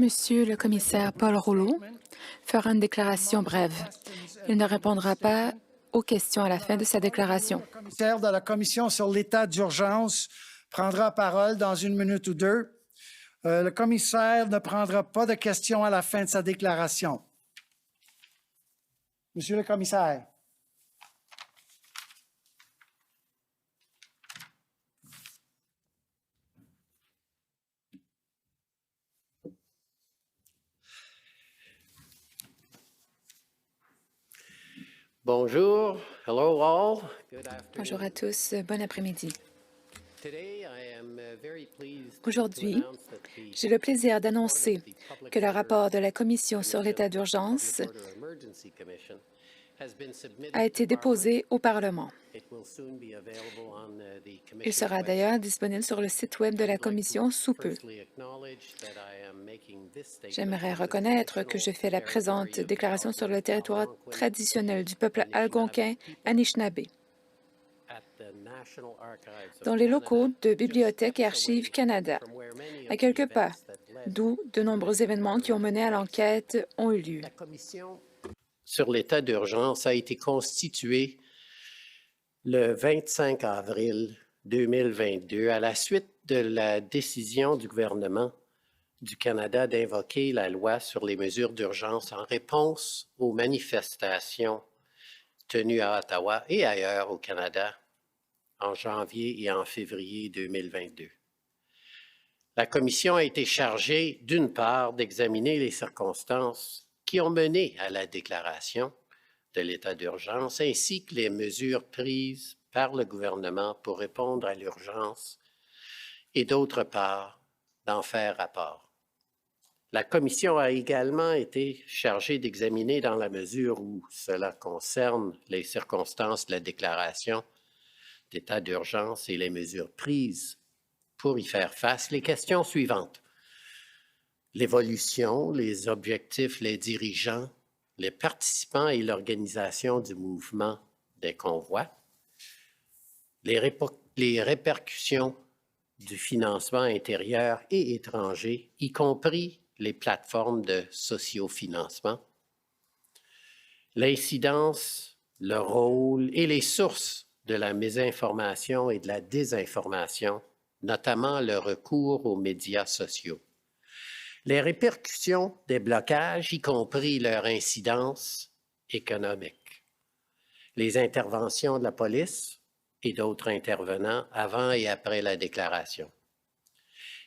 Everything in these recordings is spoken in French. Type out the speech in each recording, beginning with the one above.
Monsieur le commissaire Paul Rouleau fera une déclaration brève. Il ne répondra pas aux questions à la fin de sa déclaration. Le commissaire de la Commission sur l'état d'urgence prendra la parole dans une minute ou deux. Le commissaire ne prendra pas de questions à la fin de sa déclaration. Monsieur le commissaire. Bonjour. Hello all. Good afternoon. Bonjour à tous. Bon après-midi. Today, I am very pleased to Aujourd'hui, announce that the j'ai le plaisir d'annoncer report of the Public que le Affairs rapport de la Commission sur l'état d'urgence Public Order Emergency Commission has been submitted a été to Parliament. déposé au Parlement. It will soon be available on the Il Commission's sera website. d'ailleurs disponible sur le site Web de la Commission sous peu. Firstly, acknowledge that I am making this statement J'aimerais on the reconnaître que je fais la présente déclaration sur le territoire traditionnel du peuple algonquin Anishinaabe, at the National Archives of dans les locaux Canada, de Bibliothèque et just Archives away Canada, from where many à of the quelques pas, events that led d'où de nombreux événements qui ont mené à l'enquête ont eu lieu. La commission sur l'état d'urgence a été constituée le 25 avril 2022 à la suite de la décision du gouvernement du Canada d'invoquer la loi sur les mesures d'urgence en réponse aux manifestations tenues à Ottawa et ailleurs au Canada en janvier et en février 2022. La commission a été chargée, d'une part, d'examiner les circonstances qui ont mené à la déclaration de l'état d'urgence, ainsi que les mesures prises par le gouvernement pour répondre à l'urgence, et d'autre part, d'en faire rapport. La commission a également été chargée d'examiner, dans la mesure où cela concerne les circonstances de la déclaration d'état d'urgence et les mesures prises pour y faire face, les questions suivantes. L'évolution, les objectifs, les dirigeants, les participants et l'organisation du mouvement des convois, les répercussions du financement intérieur et étranger, y compris les plateformes de sociofinancement, l'incidence, le rôle et les sources de la mésinformation et de la désinformation, notamment le recours aux médias sociaux. Les répercussions des blocages, y compris leur incidence économique. Les interventions de la police et d'autres intervenants avant et après la déclaration.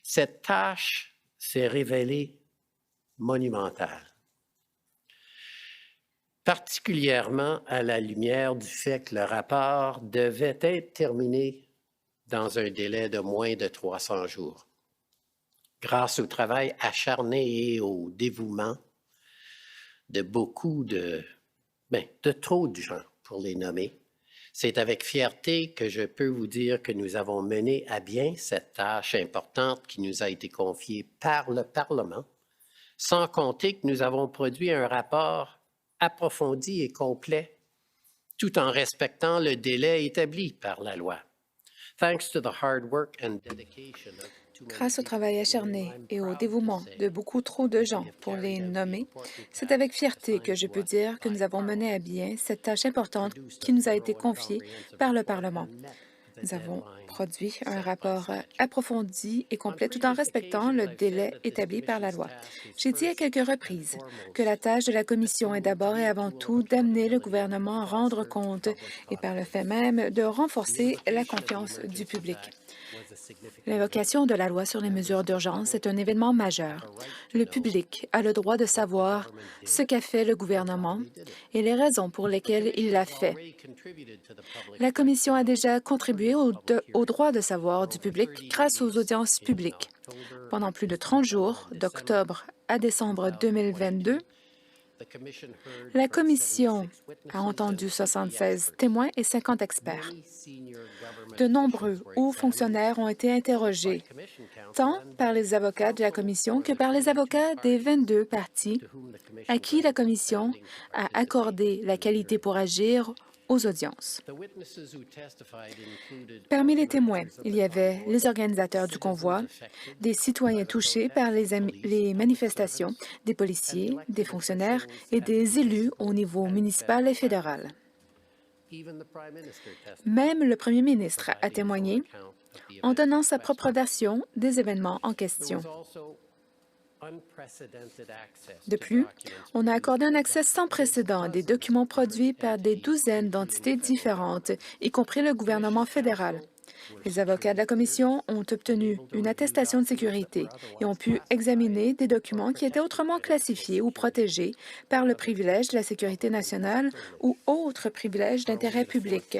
Cette tâche s'est révélée monumentale, particulièrement à la lumière du fait que le rapport devait être terminé dans un délai de moins de 300 jours. Grâce au travail acharné et au dévouement de beaucoup de trop de gens, pour les nommer, c'est avec fierté que je peux vous dire que nous avons mené à bien cette tâche importante qui nous a été confiée par le Parlement, sans compter que nous avons produit un rapport approfondi et complet, tout en respectant le délai établi par la loi. Thanks to the hard work and dedication of Grâce au travail acharné et au dévouement de beaucoup trop de gens pour les nommer, c'est avec fierté que je peux dire que nous avons mené à bien cette tâche importante qui nous a été confiée par le Parlement. Nous avons produit un rapport approfondi et complet tout en respectant le délai établi par la loi. J'ai dit à quelques reprises que la tâche de la Commission est d'abord et avant tout d'amener le gouvernement à rendre compte et par le fait même de renforcer la confiance du public. L'invocation de la loi sur les mesures d'urgence est un événement majeur. Le public a le droit de savoir ce qu'a fait le gouvernement et les raisons pour lesquelles il l'a fait. La Commission a déjà contribué au droit de savoir du public grâce aux audiences publiques. Pendant plus de 30 jours, d'octobre à décembre 2022, la Commission a entendu 76 témoins et 50 experts. De nombreux hauts fonctionnaires ont été interrogés, tant par les avocats de la Commission que par les avocats des 22 partis à qui la Commission a accordé la qualité pour agir aux audiences. Parmi les témoins, il y avait les organisateurs du convoi, des citoyens touchés par les manifestations, des policiers, des fonctionnaires et des élus au niveau municipal et fédéral. Même le premier ministre a témoigné en donnant sa propre version des événements en question. De plus, on a accordé un accès sans précédent à des documents produits par des douzaines d'entités différentes, y compris le gouvernement fédéral. Les avocats de la Commission ont obtenu une attestation de sécurité et ont pu examiner des documents qui étaient autrement classifiés ou protégés par le privilège de la sécurité nationale ou autre privilège d'intérêt public.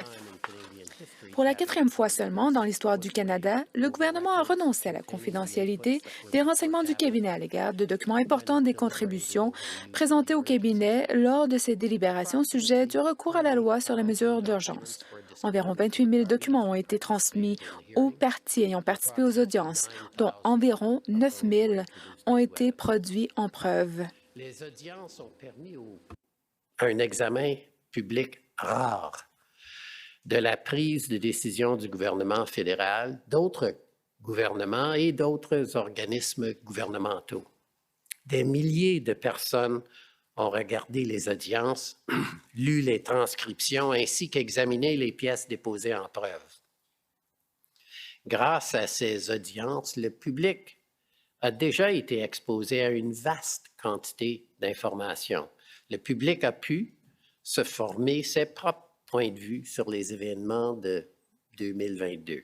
Pour la 4e fois seulement dans l'histoire du Canada, le gouvernement a renoncé à la confidentialité des renseignements du cabinet à l'égard de documents importants des contributions présentées au cabinet lors de ses délibérations sujet du recours à la loi sur les mesures d'urgence. Environ 28 000 documents ont été transmis aux parties ayant participé aux audiences, dont environ 9 000 ont été produits en preuve. Les audiences ont permis un examen public rare de la prise de décision du gouvernement fédéral, d'autres gouvernements et d'autres organismes gouvernementaux. Des milliers de personnes ont regardé les audiences, lu les transcriptions ainsi qu'examiné les pièces déposées en preuve. Grâce à ces audiences, le public a déjà été exposé à une vaste quantité d'informations. Le public a pu se former ses propres point de vue sur les événements de 2022.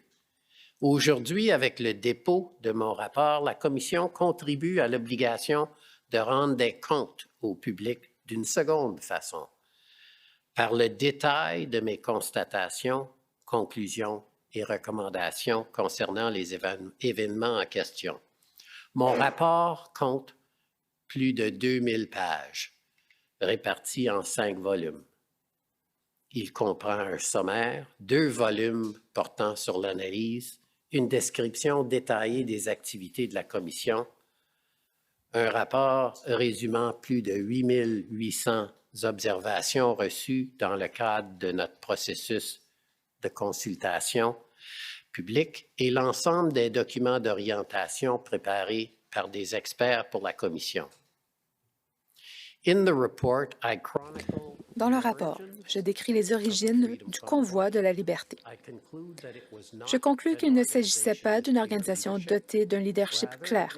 Aujourd'hui, avec le dépôt de mon rapport, la Commission contribue à l'obligation de rendre des comptes au public d'une seconde façon, par le détail de mes constatations, conclusions et recommandations concernant les événements en question. Mon rapport compte plus de 2000 pages, réparties en 5 volumes. Il comprend un sommaire, 2 volumes portant sur l'analyse, une description détaillée des activités de la Commission, un rapport résumant plus de 8800 observations reçues dans le cadre de notre processus de consultation publique et l'ensemble des documents d'orientation préparés par des experts pour la Commission. Dans le rapport, je décris les origines du convoi de la liberté. Je conclus qu'il ne s'agissait pas d'une organisation dotée d'un leadership clair.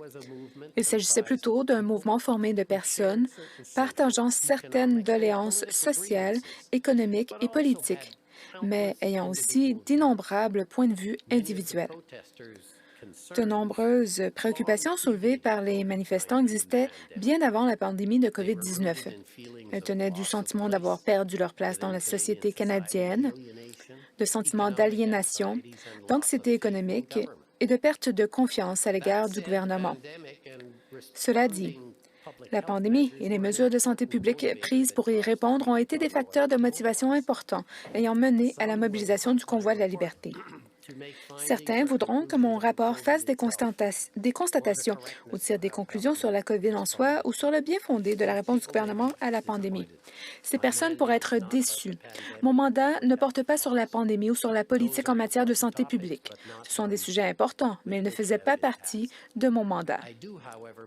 Il s'agissait plutôt d'un mouvement formé de personnes partageant certaines doléances sociales, économiques et politiques, mais ayant aussi d'innombrables points de vue individuels. De nombreuses préoccupations soulevées par les manifestants existaient bien avant la pandémie de COVID-19. Elles tenaient du sentiment d'avoir perdu leur place dans la société canadienne, de sentiments d'aliénation, d'anxiété économique et de perte de confiance à l'égard du gouvernement. Cela dit, la pandémie et les mesures de santé publique prises pour y répondre ont été des facteurs de motivation importants ayant mené à la mobilisation du convoi de la liberté. Certains voudront que mon rapport fasse des constatations ou tire des conclusions sur la COVID en soi ou sur le bien-fondé de la réponse du gouvernement à la pandémie. Ces personnes pourraient être déçues. Mon mandat ne porte pas sur la pandémie ou sur la politique en matière de santé publique. Ce sont des sujets importants, mais ils ne faisaient pas partie de mon mandat.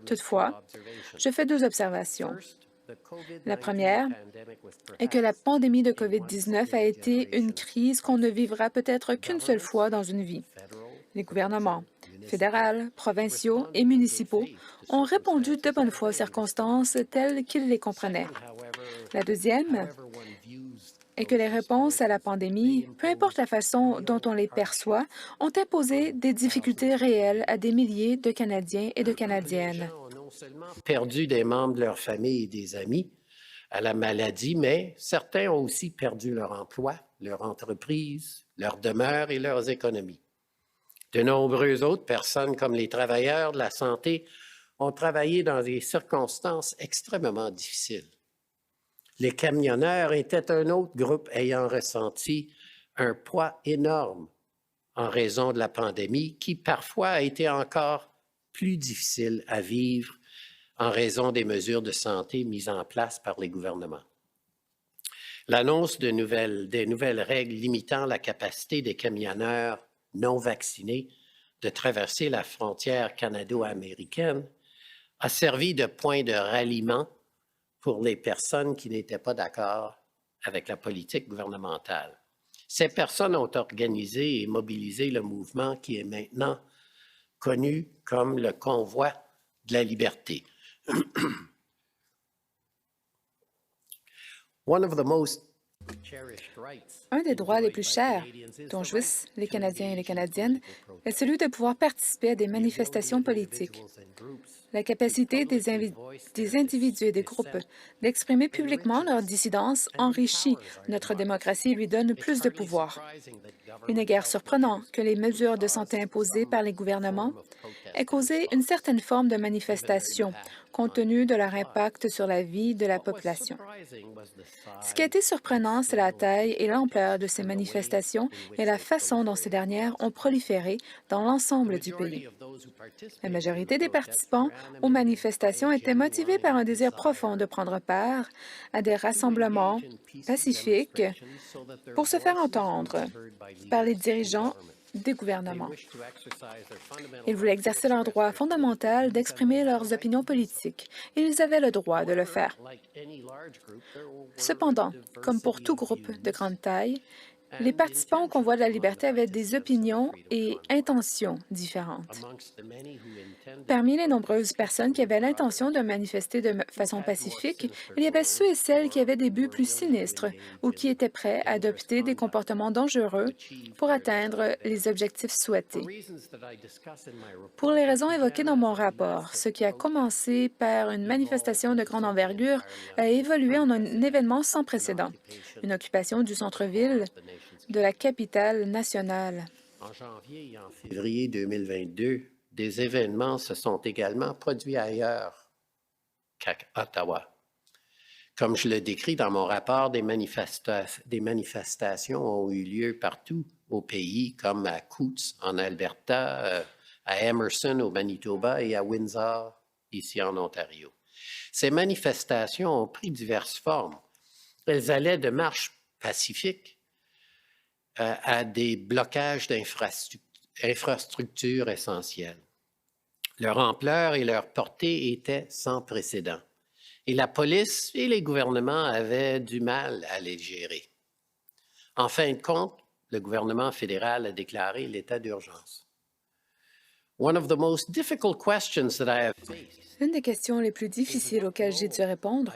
Toutefois, je fais 2 observations. La première est que la pandémie de COVID-19 a été une crise qu'on ne vivra peut-être qu'une seule fois dans une vie. Les gouvernements fédéraux, provinciaux et municipaux ont répondu de bonne foi aux circonstances telles qu'ils les comprenaient. La deuxième est que les réponses à la pandémie, peu importe la façon dont on les perçoit, ont imposé des difficultés réelles à des milliers de Canadiens et de Canadiennes. Perdu des membres de leur famille et des amis à la maladie, mais certains ont aussi perdu leur emploi, leur entreprise, leur demeure et leurs économies. De nombreuses autres personnes, comme les travailleurs de la santé, ont travaillé dans des circonstances extrêmement difficiles. Les camionneurs étaient un autre groupe ayant ressenti un poids énorme en raison de la pandémie qui parfois a été encore plus difficile à vivre en raison des mesures de santé mises en place par les gouvernements. L'annonce des nouvelles règles limitant la capacité des camionneurs non vaccinés de traverser la frontière canado-américaine a servi de point de ralliement pour les personnes qui n'étaient pas d'accord avec la politique gouvernementale. Ces personnes ont organisé et mobilisé le mouvement qui est maintenant connu comme le Convoi de la liberté. Un des droits les plus chers dont jouissent les Canadiens et les Canadiennes est celui de pouvoir participer à des manifestations politiques. La capacité des individus et des groupes d'exprimer publiquement leur dissidence enrichit notre démocratie et lui donne plus de pouvoir. Il n'est guère surprenant que les mesures de santé imposées par les gouvernements aient causé une certaine forme de manifestation, compte tenu de leur impact sur la vie de la population. Ce qui a été surprenant, c'est la taille et l'ampleur de ces manifestations et la façon dont ces dernières ont proliféré dans l'ensemble du pays. La majorité des participants aux manifestations étaient motivés par un désir profond de prendre part à des rassemblements pacifiques pour se faire entendre par les dirigeants des gouvernements. Ils voulaient exercer leur droit fondamental d'exprimer leurs opinions politiques et ils avaient le droit de le faire. Cependant, comme pour tout groupe de grande taille, les participants au Convoi de la liberté avaient des opinions et intentions différentes. Parmi les nombreuses personnes qui avaient l'intention de manifester de façon pacifique, il y avait ceux et celles qui avaient des buts plus sinistres ou qui étaient prêts à adopter des comportements dangereux pour atteindre les objectifs souhaités. Pour les raisons évoquées dans mon rapport, ce qui a commencé par une manifestation de grande envergure a évolué en un événement sans précédent, une occupation du centre-ville de la capitale nationale. En janvier et en février 2022, des événements se sont également produits ailleurs qu'à Ottawa. Comme je le décris dans mon rapport, des manifestations ont eu lieu partout au pays, comme à Coutts, en Alberta, à Emerson, au Manitoba, et à Windsor, ici en Ontario. Ces manifestations ont pris diverses formes. Elles allaient de marches pacifiques à des blocages d'infrastructures essentielles. Leur ampleur et leur portée étaient sans précédent. Et la police et les gouvernements avaient du mal à les gérer. En fin de compte, le gouvernement fédéral a déclaré l'état d'urgence. L'une des questions les plus difficiles auxquelles j'ai dû répondre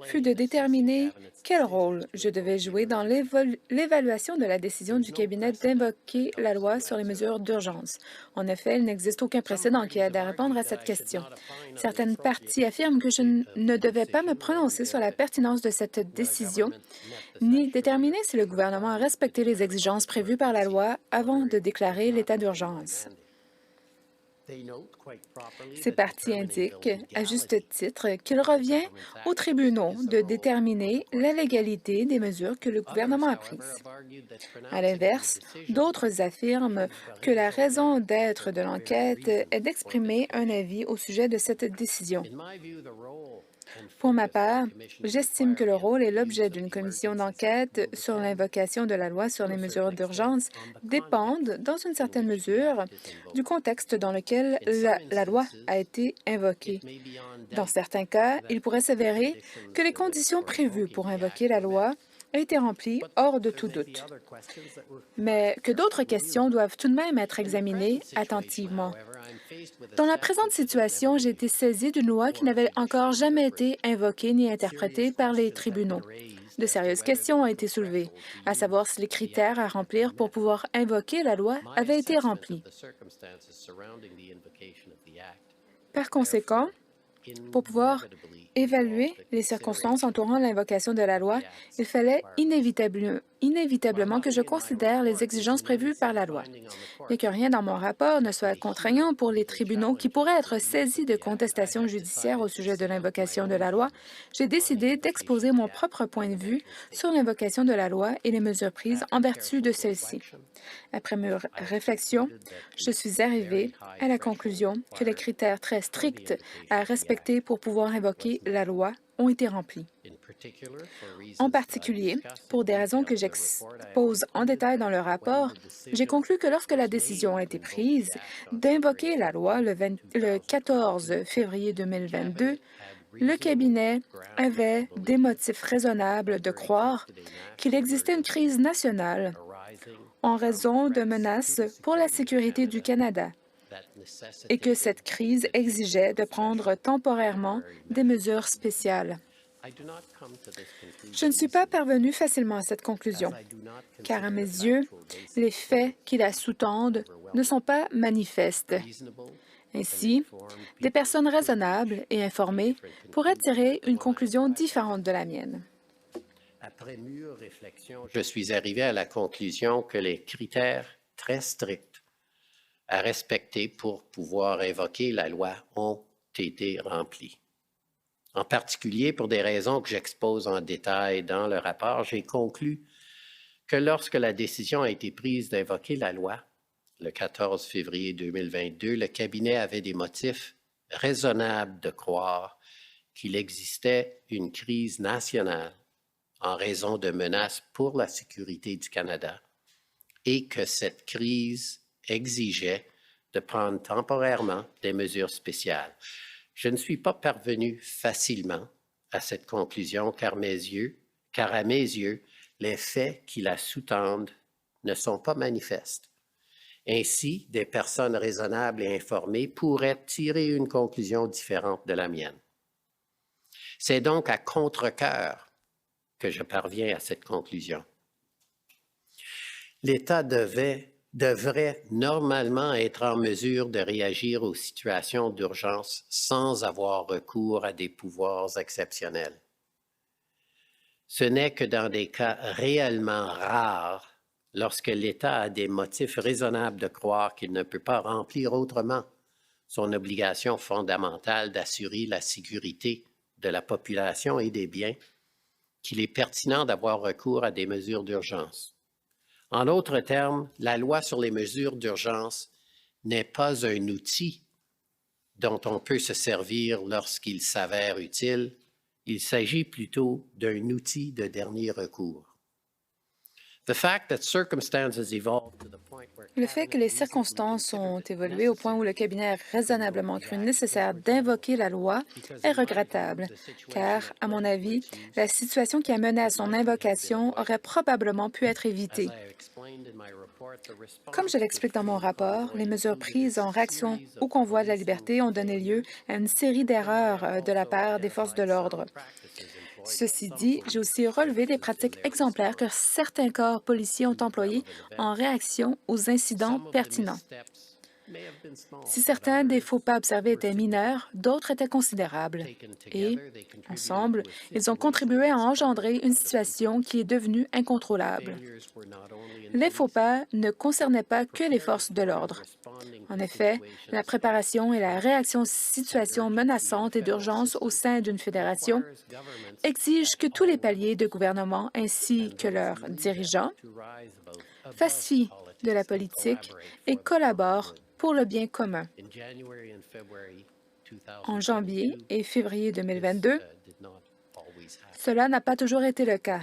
fut de déterminer quel rôle je devais jouer dans l'évaluation de la décision du cabinet d'invoquer la loi sur les mesures d'urgence. En effet, il n'existe aucun précédent qui aide à répondre à cette question. Certaines parties affirment que je ne devais pas me prononcer sur la pertinence de cette décision, ni déterminer si le gouvernement a respecté les exigences prévues par la loi avant de déclarer l'état d'urgence. Ces parties indiquent, à juste titre, qu'il revient aux tribunaux de déterminer la légalité des mesures que le gouvernement a prises. À l'inverse, d'autres affirment que la raison d'être de l'enquête est d'exprimer un avis au sujet de cette décision. Pour ma part, j'estime que le rôle et l'objet d'une commission d'enquête sur l'invocation de la loi sur les mesures d'urgence dépendent, dans une certaine mesure, du contexte dans lequel la loi a été invoquée. Dans certains cas, il pourrait s'avérer que les conditions prévues pour invoquer la loi a été remplie hors de tout doute, mais que d'autres questions doivent tout de même être examinées attentivement. Dans la présente situation, j'ai été saisi d'une loi qui n'avait encore jamais été invoquée ni interprétée par les tribunaux. De sérieuses questions ont été soulevées, à savoir si les critères à remplir pour pouvoir invoquer la loi avaient été remplis. Par conséquent, pour pouvoir évaluer les circonstances entourant l'invocation de la loi, il fallait inévitablement que je considère les exigences prévues par la loi. Bien que rien dans mon rapport ne soit contraignant pour les tribunaux qui pourraient être saisis de contestations judiciaires au sujet de l'invocation de la loi, j'ai décidé d'exposer mon propre point de vue sur l'invocation de la loi et les mesures prises en vertu de celle-ci. Après mes réflexions, je suis arrivé à la conclusion que les critères très stricts à respecter pour pouvoir invoquer la loi ont été remplis. En particulier, pour des raisons que j'expose en détail dans le rapport, j'ai conclu que lorsque la décision a été prise d'invoquer la loi le 14 février 2022, le cabinet avait des motifs raisonnables de croire qu'il existait une crise nationale en raison de menaces pour la sécurité du Canada et que cette crise exigeait de prendre temporairement des mesures spéciales. Je ne suis pas parvenu facilement à cette conclusion, car à mes yeux, les faits qui la sous-tendent ne sont pas manifestes. Ainsi, des personnes raisonnables et informées pourraient tirer une conclusion différente de la mienne. Après mûre réflexion, je suis arrivé à la conclusion que les critères très stricts à respecter pour pouvoir invoquer la loi ont été remplis. En particulier, pour des raisons que j'expose en détail dans le rapport, j'ai conclu que lorsque la décision a été prise d'invoquer la loi, le 14 février 2022, le cabinet avait des motifs raisonnables de croire qu'il existait une crise nationale en raison de menaces pour la sécurité du Canada et que cette crise exigeait de prendre temporairement des mesures spéciales. Je ne suis pas parvenu facilement à cette conclusion car à mes yeux, les faits qui la sous-tendent ne sont pas manifestes. Ainsi, des personnes raisonnables et informées pourraient tirer une conclusion différente de la mienne. C'est donc à contre-cœur que je parviens à cette conclusion. L'État devrait normalement être en mesure de réagir aux situations d'urgence sans avoir recours à des pouvoirs exceptionnels. Ce n'est que dans des cas réellement rares, lorsque l'État a des motifs raisonnables de croire qu'il ne peut pas remplir autrement son obligation fondamentale d'assurer la sécurité de la population et des biens, qu'il est pertinent d'avoir recours à des mesures d'urgence. En d'autres termes, la loi sur les mesures d'urgence n'est pas un outil dont on peut se servir lorsqu'il s'avère utile. Il s'agit plutôt d'un outil de dernier recours. Le fait que les circonstances ont évolué au point où le cabinet a raisonnablement cru nécessaire d'invoquer la loi est regrettable, car, à mon avis, la situation qui a mené à son invocation aurait probablement pu être évitée. Comme je l'explique dans mon rapport, les mesures prises en réaction au convoi de la liberté ont donné lieu à une série d'erreurs de la part des forces de l'ordre. Ceci dit, j'ai aussi relevé des pratiques exemplaires que certains corps policiers ont employées en réaction aux incidents pertinents. Si certains des faux pas observés étaient mineurs, d'autres étaient considérables. Et, ensemble, ils ont contribué à engendrer une situation qui est devenue incontrôlable. Les faux pas ne concernaient pas que les forces de l'ordre. En effet, la préparation et la réaction aux situations menaçantes et d'urgence au sein d'une fédération exigent que tous les paliers de gouvernement ainsi que leurs dirigeants fassent fi de la politique et collaborent pour le bien commun. En janvier et février 2022, cela n'a pas toujours été le cas.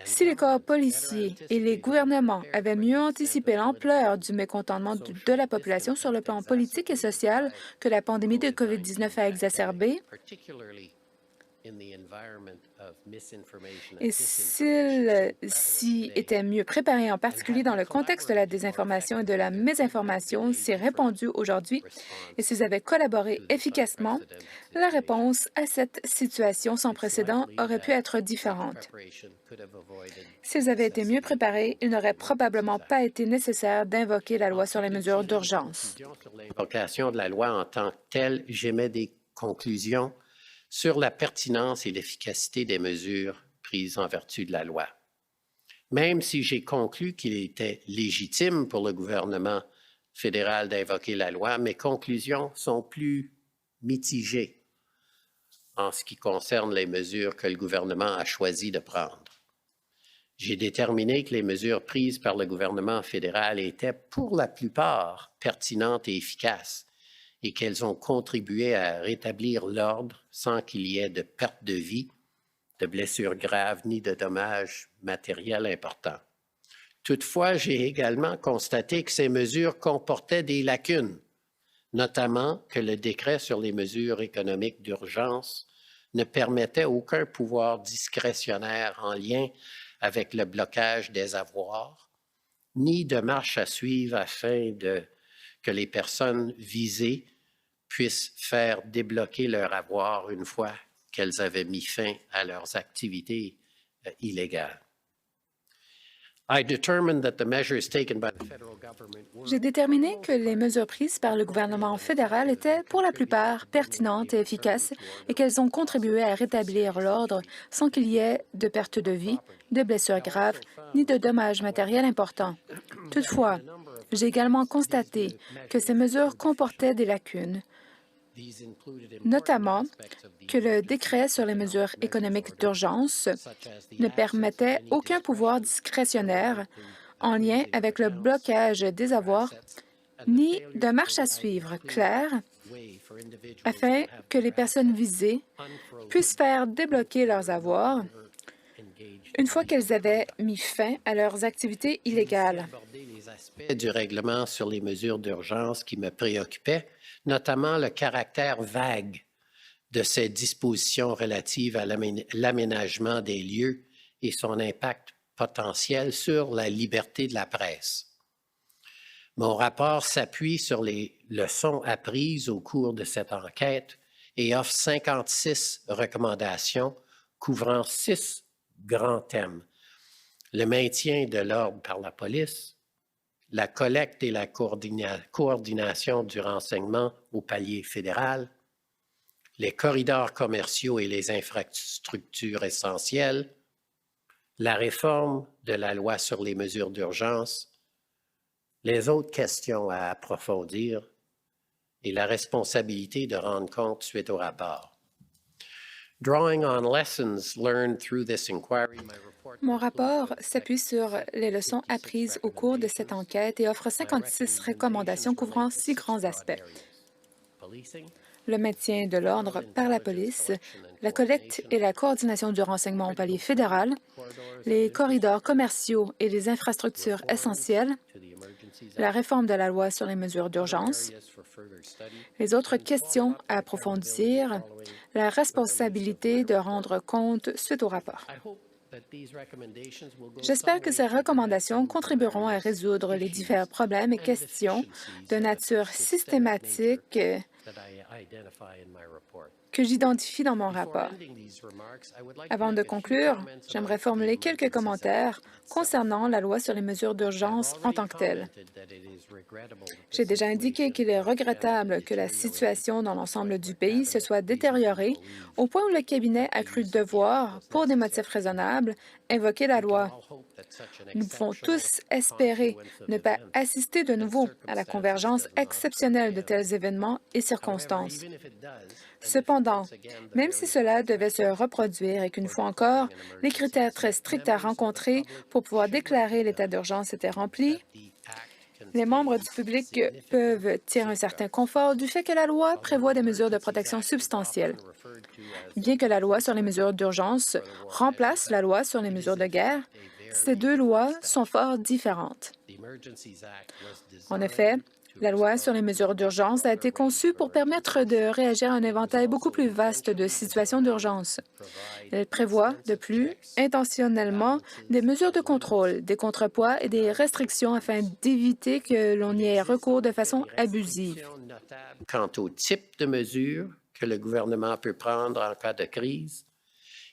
Si les corps policiers et les gouvernements avaient mieux anticipé l'ampleur du mécontentement de la population sur le plan politique et social que la pandémie de COVID-19 a exacerbé, et s'ils s'y étaient mieux préparés, en particulier dans le contexte de la désinformation et de la mésinformation si répandue aujourd'hui, et s'ils avaient collaboré efficacement, la réponse à cette situation sans précédent aurait pu être différente. S'ils avaient été mieux préparés, il n'aurait probablement pas été nécessaire d'invoquer la loi sur les mesures d'urgence. L'invocation de la loi en tant que telle, j'émets des conclusions sur la pertinence et l'efficacité des mesures prises en vertu de la loi. Même si j'ai conclu qu'il était légitime pour le gouvernement fédéral d'invoquer la loi, mes conclusions sont plus mitigées en ce qui concerne les mesures que le gouvernement a choisi de prendre. J'ai déterminé que les mesures prises par le gouvernement fédéral étaient pour la plupart pertinentes et efficaces, et qu'elles ont contribué à rétablir l'ordre sans qu'il y ait de perte de vie de blessures graves ni de dommages matériels importants. Toutefois, j'ai également constaté que ces mesures comportaient des lacunes, notamment que le décret sur les mesures économiques d'urgence ne permettait aucun pouvoir discrétionnaire en lien avec le blocage des avoirs, ni de marche à suivre afin que les personnes visées puissent faire débloquer leur avoir une fois qu'elles avaient mis fin à leurs activités illégales. J'ai déterminé que les mesures prises par le gouvernement fédéral étaient, pour la plupart, pertinentes et efficaces et qu'elles ont contribué à rétablir l'ordre sans qu'il y ait de perte de vie, de blessures graves ni de dommages matériels importants. Toutefois, j'ai également constaté que ces mesures comportaient des lacunes, notamment que le décret sur les mesures économiques d'urgence ne permettait aucun pouvoir discrétionnaire en lien avec le blocage des avoirs, ni de marche à suivre claire afin que les personnes visées puissent faire débloquer leurs avoirs une fois qu'elles avaient mis fin à leurs activités illégales. Les aspects du règlement sur les mesures d'urgence qui me préoccupaient, notamment le caractère vague de ces dispositions relatives à l'aménagement des lieux et son impact potentiel sur la liberté de la presse. Mon rapport s'appuie sur les leçons apprises au cours de cette enquête et offre 56 recommandations couvrant 6 grands thèmes: le maintien de l'ordre par la police, la collecte et la coordination du renseignement au palier fédéral, les corridors commerciaux et les infrastructures essentielles, la réforme de la loi sur les mesures d'urgence, les autres questions à approfondir et la responsabilité de rendre compte suite au rapport. Drawing on lessons learned through this inquiry, Mon rapport s'appuie sur les leçons apprises au cours de cette enquête et offre 56 recommandations couvrant 6 grands aspects: le maintien de l'ordre par la police, la collecte et la coordination du renseignement au palier fédéral, les corridors commerciaux et les infrastructures essentielles, la réforme de la loi sur les mesures d'urgence, les autres questions à approfondir, la responsabilité de rendre compte suite au rapport. J'espère que ces recommandations contribueront à résoudre les divers problèmes et questions de nature systématique que j'identifie dans mon rapport. Avant de conclure, j'aimerais formuler quelques commentaires concernant la loi sur les mesures d'urgence en tant que telle. J'ai déjà indiqué qu'il est regrettable que la situation dans l'ensemble du pays se soit détériorée au point où le cabinet a cru devoir, pour des motifs raisonnables, invoquer la loi. Nous pouvons tous espérer ne pas assister de nouveau à la convergence exceptionnelle de tels événements et circonstances. Cependant, même si cela devait se reproduire et qu'une fois encore, les critères très stricts à rencontrer pour pouvoir déclarer l'état d'urgence étaient remplis, les membres du public peuvent tirer un certain confort du fait que la loi prévoit des mesures de protection substantielles. Bien que la loi sur les mesures d'urgence remplace la loi sur les mesures de guerre, ces deux lois sont fort différentes. En effet, la loi sur les mesures d'urgence a été conçue pour permettre de réagir à un éventail beaucoup plus vaste de situations d'urgence. Elle prévoit, de plus, intentionnellement, des mesures de contrôle, des contrepoids et des restrictions afin d'éviter que l'on y ait recours de façon abusive. Quant au type de mesures que le gouvernement peut prendre en cas de crise,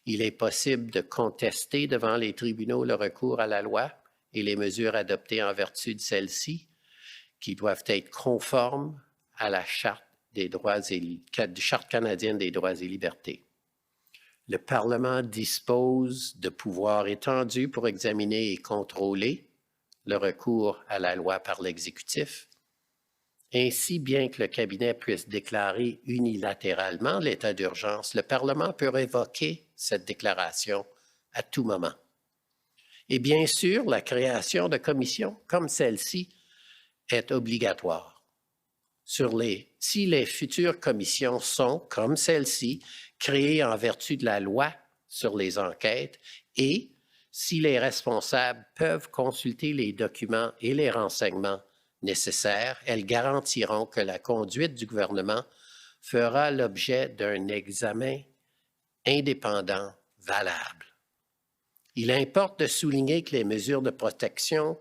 il est possible de contester devant les tribunaux le recours à la loi et les mesures adoptées en vertu de celle-ci, qui doivent être conformes à la Charte canadienne des droits et libertés. Le Parlement dispose de pouvoirs étendus pour examiner et contrôler le recours à la loi par l'exécutif. Ainsi, bien que le cabinet puisse déclarer unilatéralement l'état d'urgence, le Parlement peut révoquer cette déclaration à tout moment. Et bien sûr, la création de commissions comme celle-ci est obligatoire. Si les futures commissions sont, comme celle-ci, créées en vertu de la loi sur les enquêtes et, si les responsables peuvent consulter les documents et les renseignements nécessaires, elles garantiront que la conduite du gouvernement fera l'objet d'un examen indépendant valable. Il importe de souligner que les mesures de protection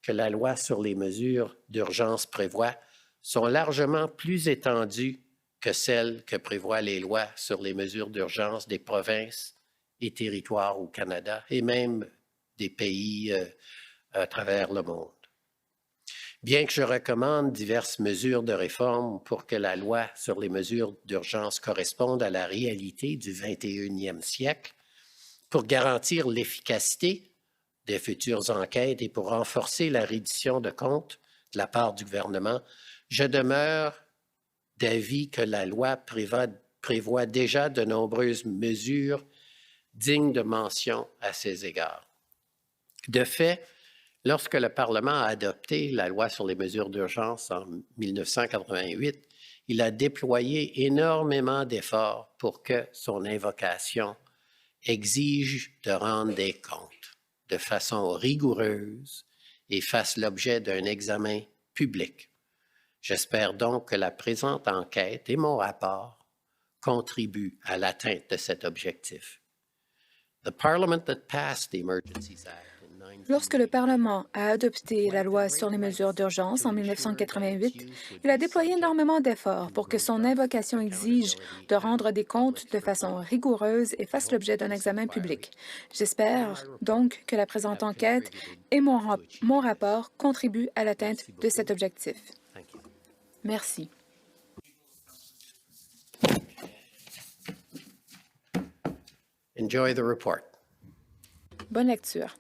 que la loi sur les mesures d'urgence prévoit sont largement plus étendues que celles que prévoient les lois sur les mesures d'urgence des provinces et territoires au Canada et même des pays à travers le monde. Bien que je recommande diverses mesures de réforme pour que la loi sur les mesures d'urgence corresponde à la réalité du 21e siècle, pour garantir l'efficacité des futures enquêtes et pour renforcer la reddition de comptes de la part du gouvernement, je demeure d'avis que la loi prévoit déjà de nombreuses mesures dignes de mention à ces égards. De fait, lorsque le Parlement a adopté la loi sur les mesures d'urgence en 1988, il a déployé énormément d'efforts pour que son invocation exige de rendre des comptes de façon rigoureuse et fasse l'objet d'un examen public. J'espère donc que la présente enquête et mon rapport contribuent à l'atteinte de cet objectif. Lorsque le Parlement a adopté la loi sur les mesures d'urgence en 1988, il a déployé énormément d'efforts pour que son invocation exige de rendre des comptes de façon rigoureuse et fasse l'objet d'un examen public. J'espère donc que la présente enquête et mon rapport contribuent à l'atteinte de cet objectif. Merci. Enjoy the report. Bonne lecture.